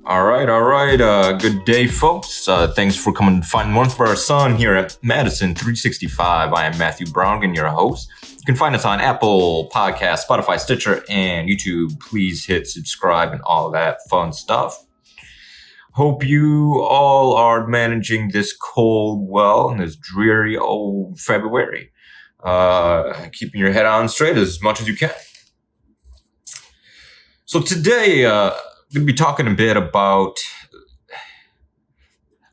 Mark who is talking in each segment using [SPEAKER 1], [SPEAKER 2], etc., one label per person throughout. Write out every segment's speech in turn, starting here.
[SPEAKER 1] All right, all right. Good day, folks. Thanks for coming to find one for our son here at Madison 365. I am Matthew Brown, your host. You can find us on Apple Podcasts, Spotify, Stitcher, and YouTube. Please hit subscribe and all that fun stuff. Hope you all are managing this cold well in this dreary old February. Keeping your head on straight as much as you can. So today, we're going to be talking a bit about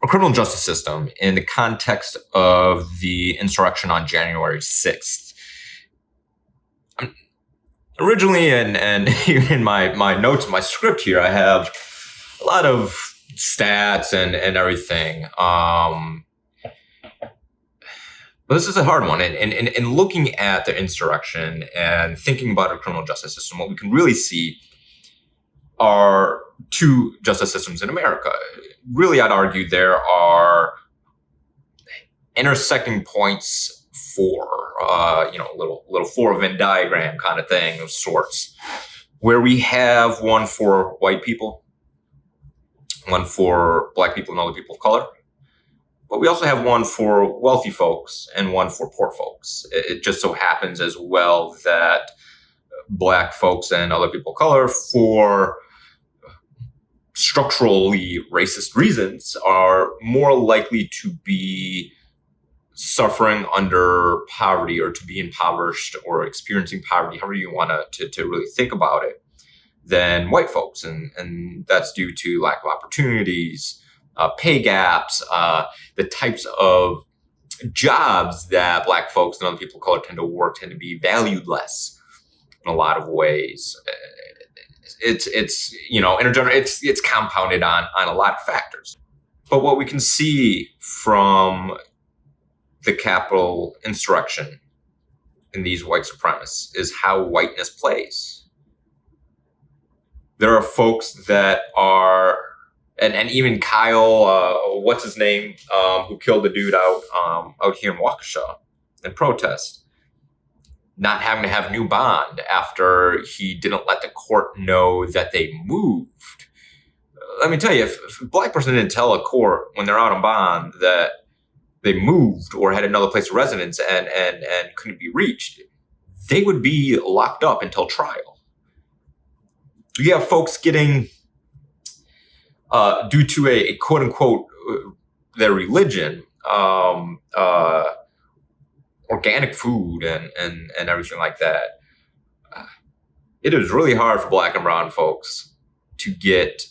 [SPEAKER 1] our criminal justice system in the context of the insurrection on January 6th. Originally, and even in my notes, my script here, I have a lot of stats and everything. But this is a hard one. And in looking at the insurrection and thinking about our criminal justice system, what we can really see are two justice systems in America. Really, I'd argue there are intersecting points for, a little four Venn diagram kind of thing of sorts, where we have one for white people, one for black people and other people of color, but we also have one for wealthy folks and one for poor folks. It just so happens as well that black folks and other people of color, for structurally racist reasons, are more likely to be suffering under poverty or to be impoverished or experiencing poverty, however you want to really think about it, than white folks. And that's due to lack of opportunities, pay gaps, the types of jobs that black folks and other people of color tend to work tend to be valued less in a lot of ways. It's compounded on a lot of factors. But what we can see from the Capitol insurrection in these white supremacists is how whiteness plays. There are folks that are, and even Kyle, what's his name, who killed the dude out here in Waukesha in protest, not having to have new bond after he didn't let the court know that they moved. Let me tell you, if a black person didn't tell a court when they're out on bond that they moved or had another place of residence and couldn't be reached, they would be locked up until trial. You have folks getting, due to a quote unquote, their religion, organic food and everything like that. It is really hard for black and brown folks to get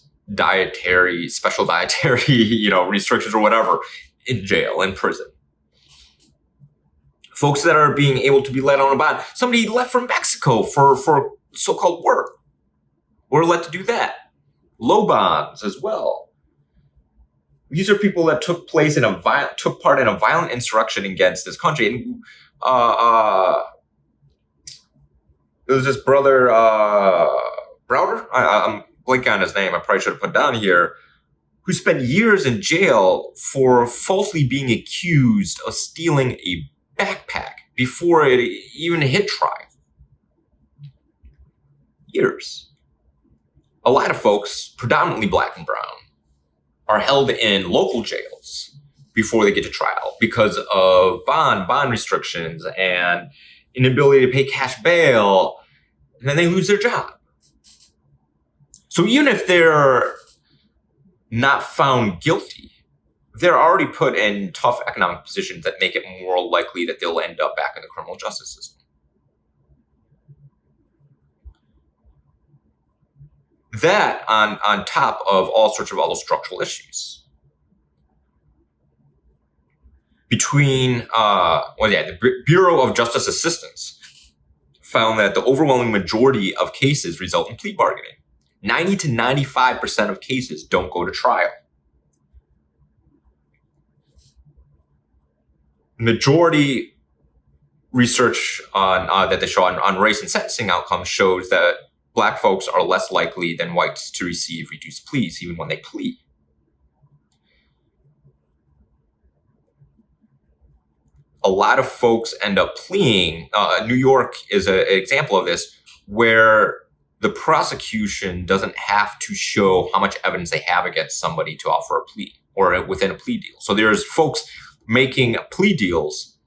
[SPEAKER 1] special dietary, restrictions or whatever in jail, in prison. Folks that are being able to be let on a bond. Somebody left from Mexico for so-called work. We're let to do that. Low bonds as well. These are people that took part in a violent insurrection against this country. And it was this brother, Browder? I'm blanking on his name. I probably should have put down here. Who spent years in jail for falsely being accused of stealing a backpack before it even hit trial. Years. A lot of folks, predominantly black and brown, are held in local jails before they get to trial because of bond restrictions and inability to pay cash bail, and then they lose their job. So even if they're not found guilty, they're already put in tough economic positions that make it more likely that they'll end up back in the criminal justice system. That on top of all sorts of other structural issues. Between, the Bureau of Justice Assistance found that the overwhelming majority of cases result in plea bargaining. 90 to 95% of cases don't go to trial. Majority research that they show on race and sentencing outcomes shows that black folks are less likely than whites to receive reduced pleas, even when they plead. A lot of folks end up pleading. New York is an example of this, where the prosecution doesn't have to show how much evidence they have against somebody to offer a plea or within a plea deal. So there's folks making plea deals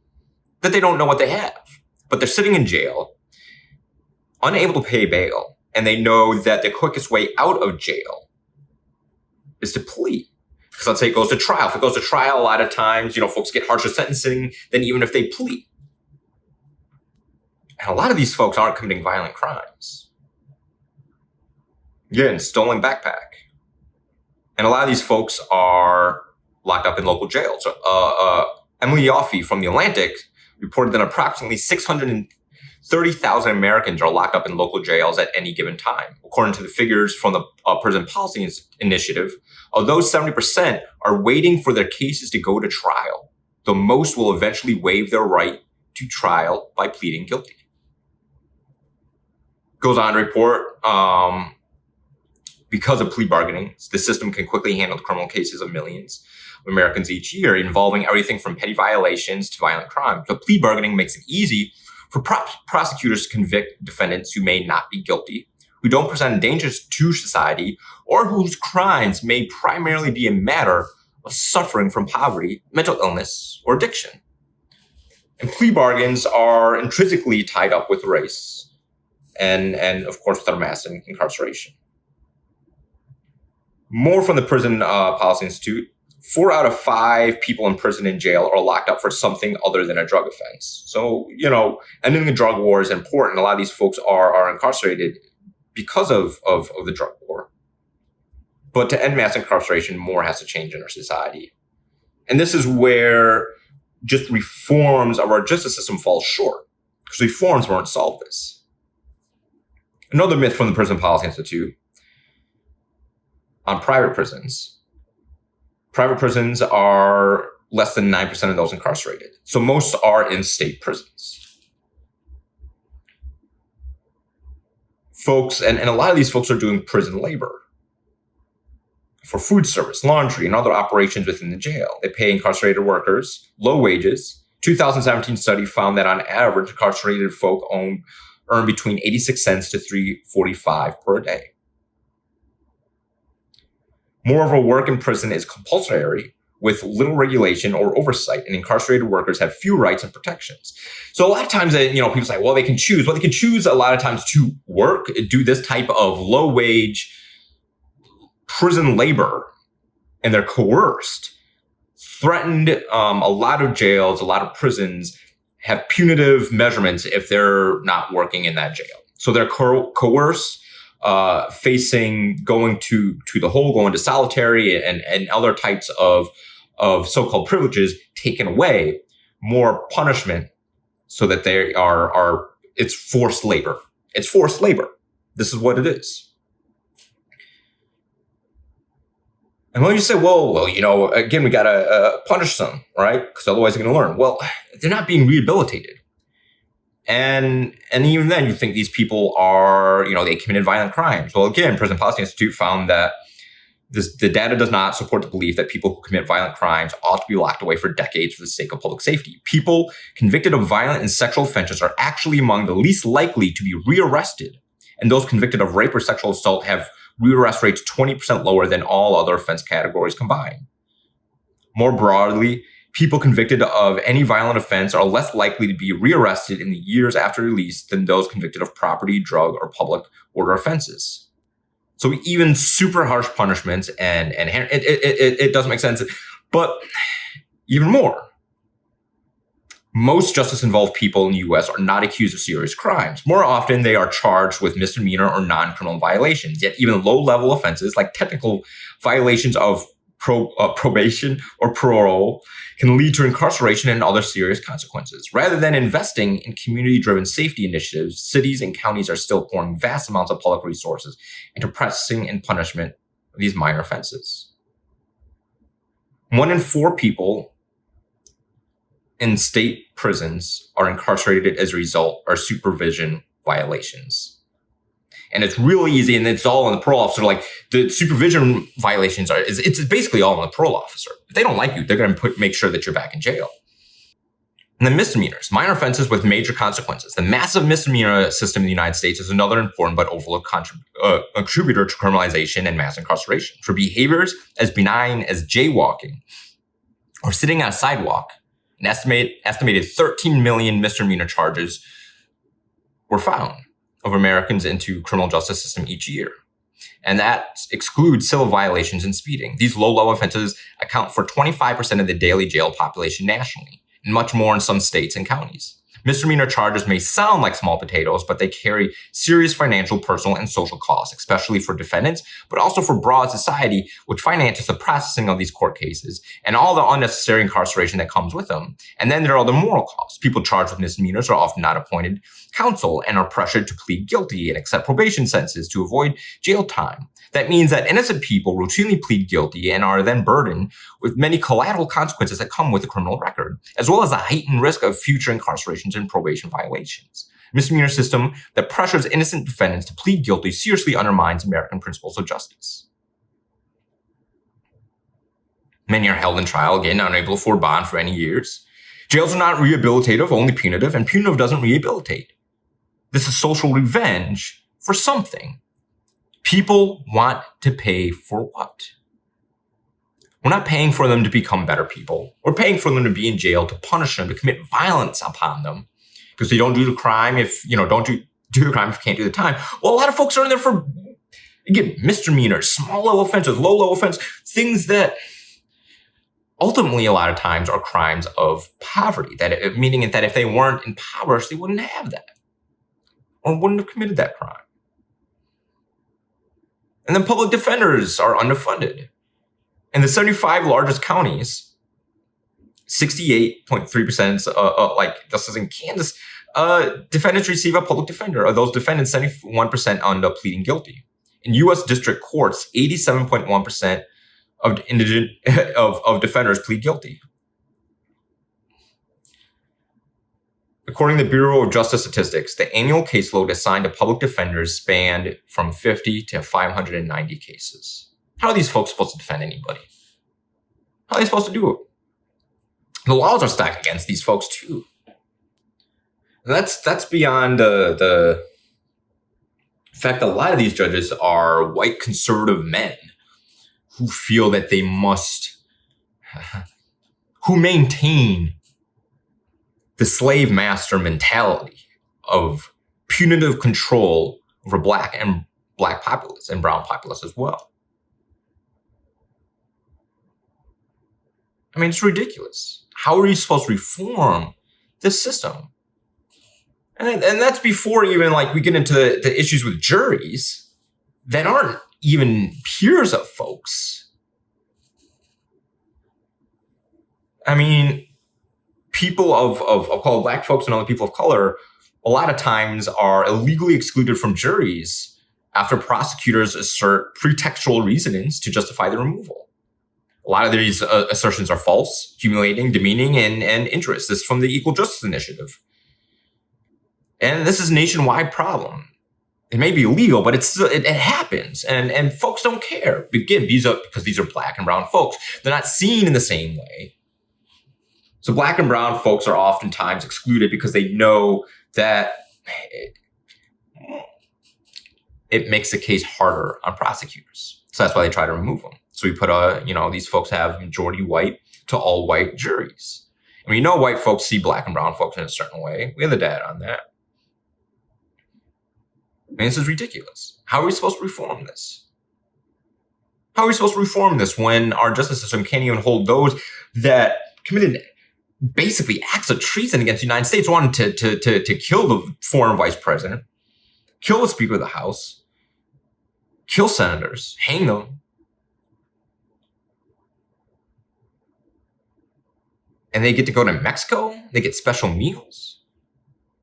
[SPEAKER 1] that they don't know what they have, but they're sitting in jail, unable to pay bail, and they know that the quickest way out of jail is to plea. Because let's say it goes to trial. If it goes to trial, a lot of times, folks get harsher sentencing than even if they plea. And a lot of these folks aren't committing violent crimes. Again, stolen backpack. And a lot of these folks are locked up in local jails. Emily Yoffe from The Atlantic reported that approximately 630,000 Americans are locked up in local jails at any given time. According to the figures from the Prison Policy Initiative, of those 70% are waiting for their cases to go to trial, though most will eventually waive their right to trial by pleading guilty. Goes on to report, because of plea bargaining, the system can quickly handle the criminal cases of millions of Americans each year, involving everything from petty violations to violent crime. But plea bargaining makes it easy for prosecutors to convict defendants who may not be guilty, who don't present dangers to society, or whose crimes may primarily be a matter of suffering from poverty, mental illness, or addiction. And plea bargains are intrinsically tied up with race and of course, with our mass incarceration. More from the Prison Policy Institute. 4 out of 5 people in prison and jail are locked up for something other than a drug offense. So, ending the drug war is important. A lot of these folks are incarcerated because of the drug war. But to end mass incarceration, more has to change in our society. And this is where just reforms of our justice system fall short, because reforms won't solve this. Another myth from the Prison Policy Institute on private prisons. Private prisons are less than 9% of those incarcerated. So most are in state prisons. Folks, and a lot of these folks are doing prison labor for food service, laundry, and other operations within the jail. They pay incarcerated workers low wages. 2017 study found that on average, incarcerated folk earn between 86 cents to $3.45 per day. Moreover, work in prison is compulsory with little regulation or oversight, and incarcerated workers have few rights and protections. So a lot of times, people say, well, they can choose. Well, they can choose a lot of times to work, do this type of low-wage prison labor, and they're coerced, threatened. A lot of jails, a lot of prisons have punitive measurements if they're not working in that jail. So they're coerced, facing going to the hole, going to solitary, and other types of so-called privileges taken away, more punishment, so that they are it's forced labor. It's forced labor. This is what it is. And when you say, well, again, we got to punish them, right? Because otherwise they're going to learn. Well, they're not being rehabilitated. And even then, you think these people are, they committed violent crimes. Well, again, Prison Policy Institute found that the data does not support the belief that people who commit violent crimes ought to be locked away for decades for the sake of public safety. People convicted of violent and sexual offenses are actually among the least likely to be rearrested. And those convicted of rape or sexual assault have rearrest rates 20% lower than all other offense categories combined. More broadly, people convicted of any violent offense are less likely to be rearrested in the years after release than those convicted of property, drug, or public order offenses. So even super harsh punishments, and it doesn't make sense. But even more, most justice-involved people in the U.S. are not accused of serious crimes. More often, they are charged with misdemeanor or non-criminal violations. Yet even low-level offenses, like technical violations of probation or parole, can lead to incarceration and other serious consequences. Rather than investing in community-driven safety initiatives, cities and counties are still pouring vast amounts of public resources into pressing and punishment of these minor offenses. 1 in 4 people in state prisons are incarcerated as a result of supervision violations. And it's really easy, and it's all on the parole officer. Like, the supervision violations it's basically all on the parole officer. If they don't like you, they're going to make sure that you're back in jail. And then misdemeanors, minor offenses with major consequences. The massive misdemeanor system in the United States is another important but overlooked contributor to criminalization and mass incarceration. For behaviors as benign as jaywalking or sitting on a sidewalk, an estimated 13 million misdemeanor charges were found of Americans into criminal justice system each year. And that excludes civil violations and speeding. These low-level offenses account for 25% of the daily jail population nationally, and much more in some states and counties. Misdemeanor charges may sound like small potatoes, but they carry serious financial, personal, and social costs, especially for defendants, but also for broad society, which finances the processing of these court cases and all the unnecessary incarceration that comes with them. And then there are the moral costs. People charged with misdemeanors are often not appointed counsel and are pressured to plead guilty and accept probation sentences to avoid jail time. That means that innocent people routinely plead guilty and are then burdened with many collateral consequences that come with a criminal record, as well as a heightened risk of future incarcerations and probation violations. A misdemeanor system that pressures innocent defendants to plead guilty seriously undermines American principles of justice. Many are held in trial, again, unable to afford bond for many years. Jails are not rehabilitative, only punitive, and punitive doesn't rehabilitate. This is social revenge for something. People want to pay for what? We're not paying for them to become better people. We're paying for them to be in jail, to punish them, to commit violence upon them because they don't do the crime don't do the crime if you can't do the time. Well, a lot of folks are in there for, again, misdemeanors, small level offenses, low level offenses, things that ultimately a lot of times are crimes of poverty, meaning that if they weren't impoverished, they wouldn't have that or wouldn't have committed that crime. And then public defenders are underfunded. In the 75 largest counties, 68.3%, like this is in Kansas, defendants receive a public defender. Of those defendants, 71% end up pleading guilty. In U.S. district courts, 87.1% of defenders plead guilty. According to the Bureau of Justice Statistics, the annual caseload assigned to public defenders spanned from 50 to 590 cases. How are these folks supposed to defend anybody? How are they supposed to do it? The laws are stacked against these folks too. And that's beyond the fact that a lot of these judges are white conservative men who feel that they must, who maintain the slave master mentality of punitive control over black populace and brown populace as well. I mean, it's ridiculous. How are you supposed to reform this system? And that's before even like we get into the issues with juries that aren't even peers of folks. I mean, people of color, black folks and other people of color, a lot of times are illegally excluded from juries after prosecutors assert pretextual reasonings to justify the removal. A lot of these assertions are false, humiliating, demeaning, and injurious. This is from the Equal Justice Initiative. And this is a nationwide problem. It may be illegal, but it happens. And folks don't care. Again, because these are black and brown folks. They're not seen in the same way. So black and brown folks are oftentimes excluded because they know that it makes the case harder on prosecutors. So that's why they try to remove them. So we put these folks have majority white to all white juries. And we know white folks see black and brown folks in a certain way. We have the data on that. I mean, this is ridiculous. How are we supposed to reform this? How are we supposed to reform this when our justice system can't even hold those that committed basically acts of treason against the United States, wanted to kill the former vice president, kill the Speaker of the House, kill senators, hang them. And they get to go to Mexico? They get special meals?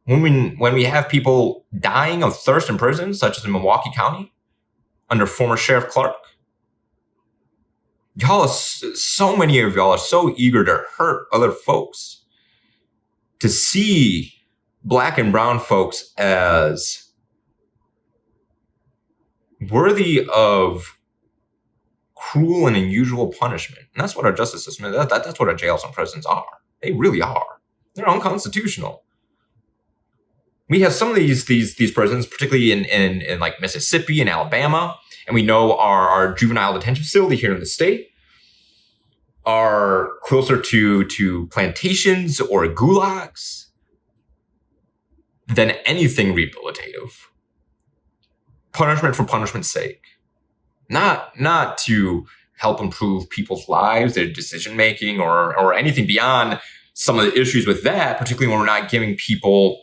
[SPEAKER 1] When we have people dying of thirst in prisons, such as in Milwaukee County, under former Sheriff Clark, so many of y'all are so eager to hurt other folks, to see black and brown folks as worthy of cruel and unusual punishment. And that's what our justice system is. That's what our jails and prisons are. They really are. They're unconstitutional. We have some of these prisons, particularly in like Mississippi and Alabama, and we know our juvenile detention facility here in the state are closer to plantations or gulags than anything rehabilitative. Punishment for punishment's sake. Not to help improve people's lives, their decision making, or anything beyond some of the issues with that, particularly when we're not giving people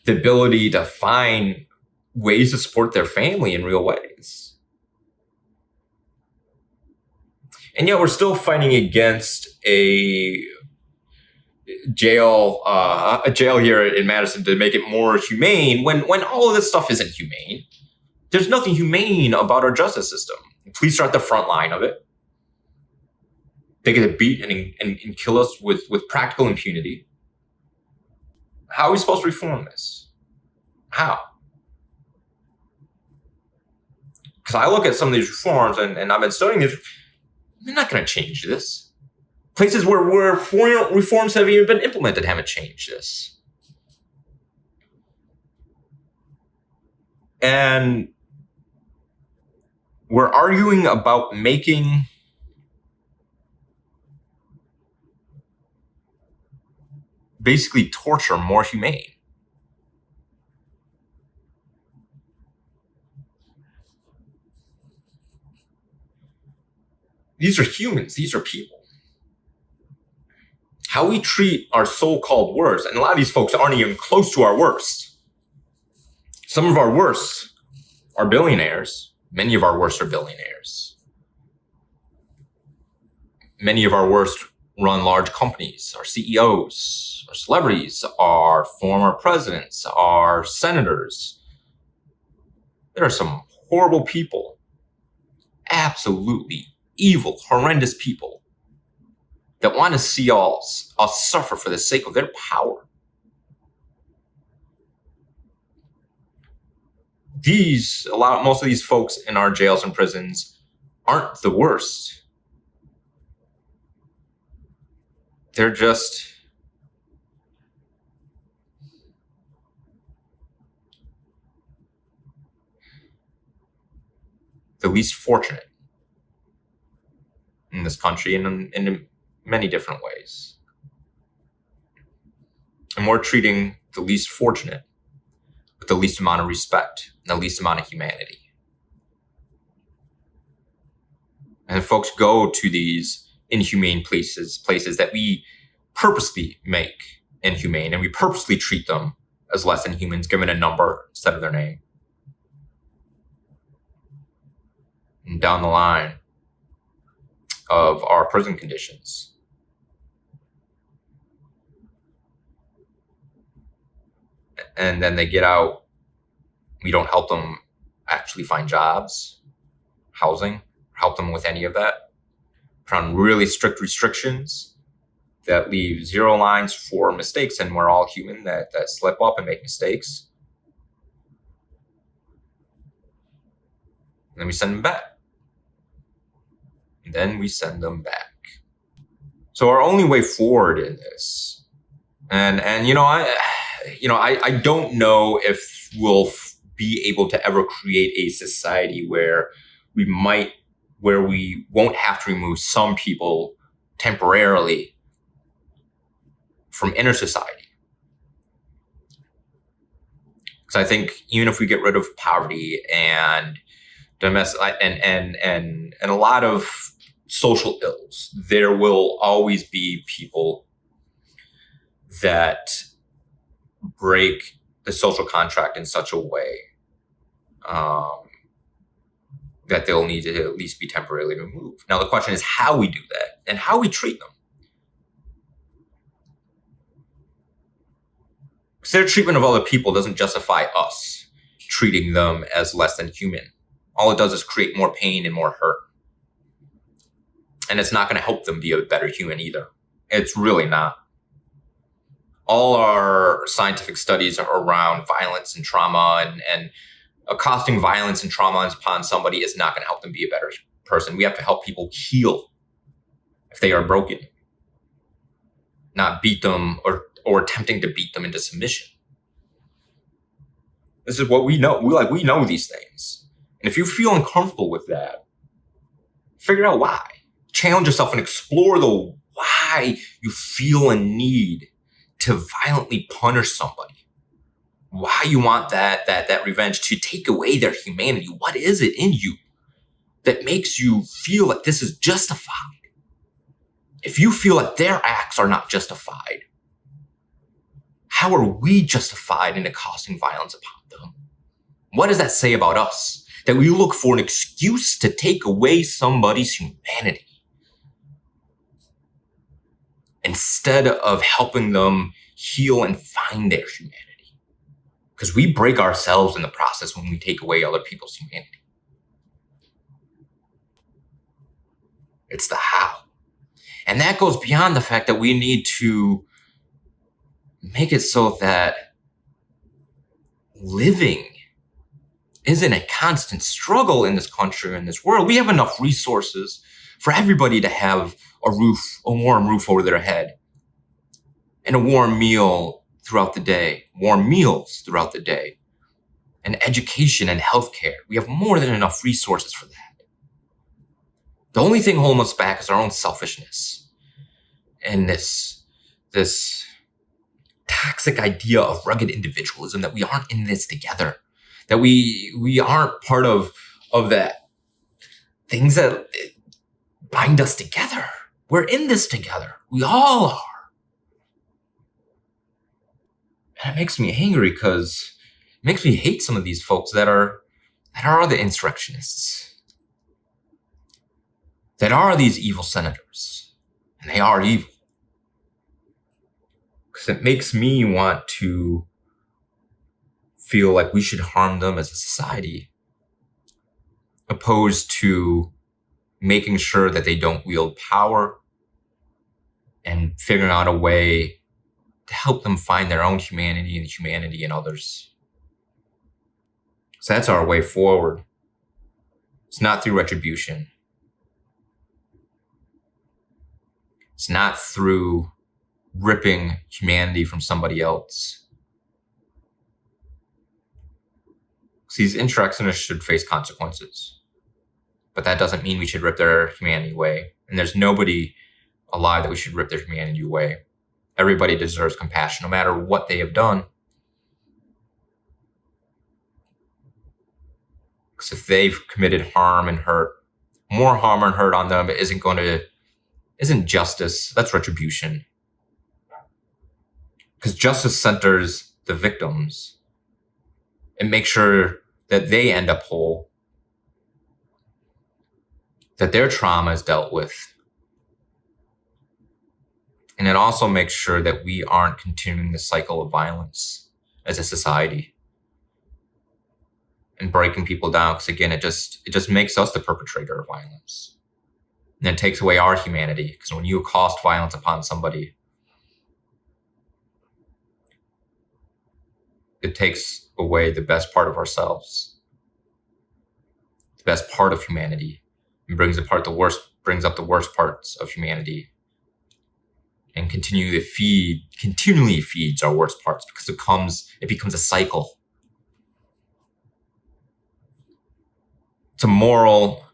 [SPEAKER 1] the ability to find ways to support their family in real ways. And yet we're still fighting against a jail here in Madison to make it more humane when all of this stuff isn't humane. There's nothing humane about our justice system. The police are at the front line of it. They get to beat and kill us with practical impunity. How are we supposed to reform this? How? Because I look at some of these reforms, and I've been studying this, they're not going to change this. Places where reforms have even been implemented haven't changed this. And we're arguing about making basically torture more humane. These are humans. These are people. How we treat our so-called worst, and a lot of these folks aren't even close to our worst. Some of our worst are billionaires. Many of our worst are billionaires. Many of our worst run large companies, our CEOs, our celebrities, our former presidents, our senators. There are some horrible people, absolutely evil, horrendous people that want to see us suffer for the sake of their power. Most of these folks in our jails and prisons aren't the worst. They're just the least fortunate in this country and in many different ways. And we're treating the least fortunate with the least amount of respect and the least amount of humanity. And folks go to these inhumane places that we purposely make inhumane, and we purposely treat them as less than humans, given a number instead of their name. And down the line of our prison conditions, and then they get out, we don't help them actually find jobs, housing, help them with any of that. Put on really strict restrictions that leave zero lines for mistakes, and we're all human that slip up and make mistakes. And then we send them back. And then we send them back. So our only way forward in this, and I don't know if we'll be able to ever create a society where we won't have to remove some people temporarily from inner society. Because I think even if we get rid of poverty and domestic and a lot of social ills, there will always be people that break the social contract in such a way that they'll need to at least be temporarily removed. Now, the question is how we do that and how we treat them. Because their treatment of other people doesn't justify us treating them as less than human. All it does is create more pain and more hurt. And it's not going to help them be a better human either. It's really not. All our scientific studies are around violence and trauma, and accosting violence and trauma upon somebody is not going to help them be a better person. We have to help people heal if they are broken. not beat them or attempting to beat them into submission. This is what we know. We know these things. And if you feel uncomfortable with that, figure out why. Challenge yourself and explore the why you feel a need to violently punish somebody. Why you want that revenge to take away their humanity. What is it in you that makes you feel like this is justified? If you feel like their acts are not justified, how are we justified in causing violence upon them? What does that say about us? That we look for an excuse to take away somebody's humanity instead of helping them heal and find their humanity. Because we break ourselves in the process when we take away other people's humanity. It's the how. And that goes beyond the fact that we need to make it so that living isn't a constant struggle in this country, in this world. We have enough resources for everybody to have a warm roof over their head, and a warm meal throughout the day, warm meals throughout the day, and education and healthcare. We have more than enough resources for that. The only thing holding us back is our own selfishness and this toxic idea of rugged individualism, that we aren't in this together, that we aren't part of that things that bind us together. We're in this together. We all are. And it makes me angry because it makes me hate some of these folks that are the insurrectionists, that are these evil senators, and they are evil. Because it makes me want to feel like we should harm them as a society, opposed to making sure that they don't wield power and figuring out a way to help them find their own humanity and humanity in others. So that's our way forward. It's not through retribution. It's not through ripping humanity from somebody else. These insurrectionists should face consequences, but that doesn't mean we should rip their humanity away. And there's nobody alive that we should rip their humanity away. Everybody deserves compassion, no matter what they have done. Because if they've committed harm and hurt, more harm and hurt on them isn't justice. That's retribution. Because justice centers the victims and makes sure that they end up whole, that their trauma is dealt with. And it also makes sure that we aren't continuing the cycle of violence as a society and breaking people down. Because again, it just makes us the perpetrator of violence. And it takes away our humanity. Because when you accost violence upon somebody, it takes away the best part of ourselves, the best part of humanity, and brings up the worst parts of humanity, and continually feeds our worst parts, because it becomes a cycle. It's a moral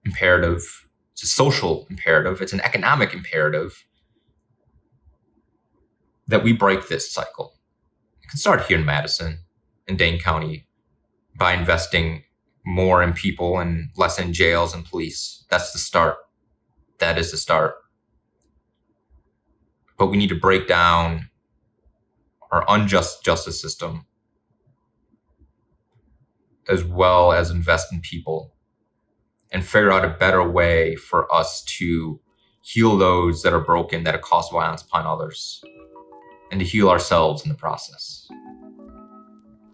[SPEAKER 1] imperative. It's a social imperative. It's an economic imperative that we break this cycle. It can start here in Madison, in Dane County, by investing more in people and less in jails and police. That's the start. That is the start. But we need to break down our unjust justice system, as well as invest in people and figure out a better way for us to heal those that are broken, that have caused violence upon others, and to heal ourselves in the process.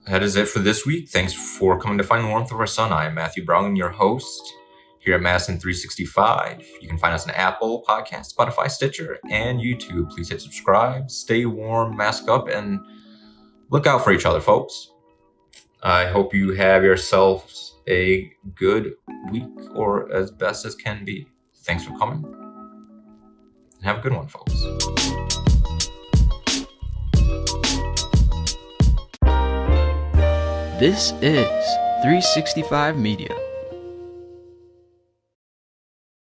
[SPEAKER 1] That is it for this week. Thanks for coming to Find the Warmth of Our Sun. I am Matthew Brown, your host here at Madison 365. You can find us on Apple Podcasts, Spotify, Stitcher, and YouTube. Please hit subscribe, stay warm, mask up, and look out for each other, folks. I hope you have yourselves a good week, or as best as can be. Thanks for coming. Have a good one, folks.
[SPEAKER 2] This is 365 Media.